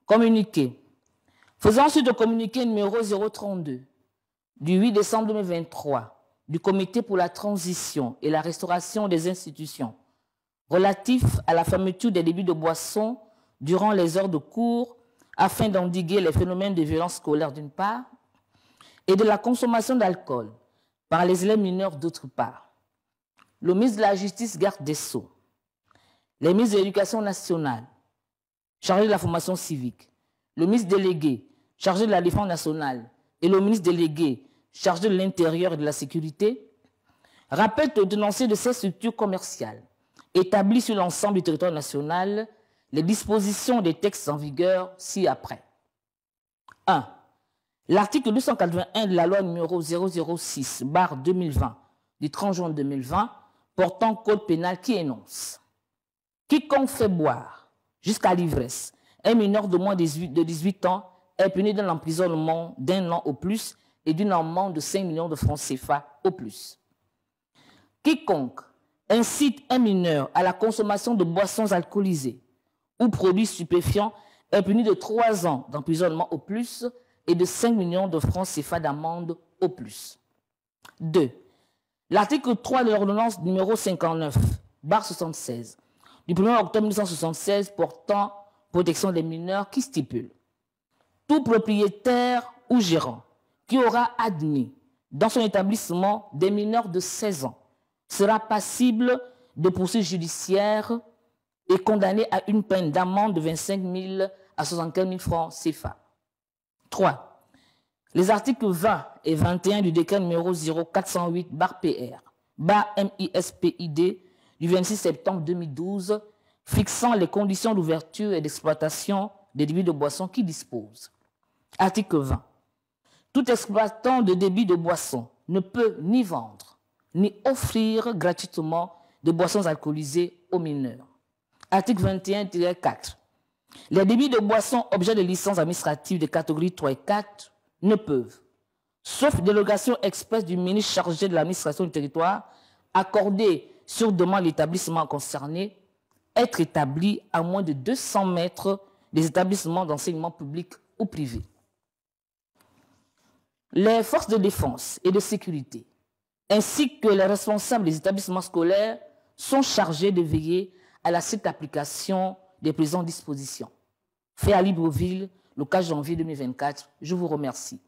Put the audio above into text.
Communiqué. Faisant suite au communiqué numéro 032 du 8 décembre 2023 du Comité pour la transition et la restauration des institutions relatif à la fermeture des débits de boissons durant les heures de cours afin d'endiguer les phénomènes de violence scolaire d'une part et de la consommation d'alcool par les élèves mineurs d'autre part. Le ministre de la Justice, garde des Sceaux, les ministres de l'Éducation nationale, chargé de la formation civique, le ministre délégué, chargé de la Défense nationale et le ministre délégué, chargé de l'Intérieur et de la Sécurité, rappellent aux tenanciers de ces structures commerciales établies sur l'ensemble du territoire national les dispositions des textes en vigueur ci-après. 1. L'article 281 de la loi numéro 006/2020 du 30 juin 2020 portant code pénal qui énonce: quiconque fait boire jusqu'à l'ivresse un mineur de moins de 18 ans est puni d'un emprisonnement d'1 an au plus et d'une amende de 5 millions de francs CFA au plus. Quiconque incite un mineur à la consommation de boissons alcoolisées ou produits stupéfiants est puni de 3 ans d'emprisonnement au plus et de 5 millions de francs CFA d'amende au plus. 2. L'article 3 de l'ordonnance numéro 59/76 du 1er octobre 1976 portant protection des mineurs qui stipule: tout propriétaire ou gérant qui aura admis dans son établissement des mineurs de 16 ans sera passible de poursuites judiciaires et condamné à une peine d'amende de 25 000 à 75 000 francs CFA. 3. Les articles 20 et 21 du décret numéro 0408/PR/MISPID du 26 septembre 2012 fixant les conditions d'ouverture et d'exploitation des débits de boissons qui disposent. Article 20. Tout exploitant de débits de boissons ne peut ni vendre ni offrir gratuitement de boissons alcoolisées aux mineurs. Article 21-4. Les débits de boissons objets de licence administrative de catégorie 3 et 4 ne peuvent, sauf délégation expresse du ministre chargé de l'administration du territoire, accordée sur demande de l'établissement concerné, être établis à moins de 200 mètres des établissements d'enseignement public ou privé. Les forces de défense et de sécurité, ainsi que les responsables des établissements scolaires, sont chargés de veiller à la stricte application des présentes dispositions. Fait à Libreville, le 4 janvier 2024. Je vous remercie.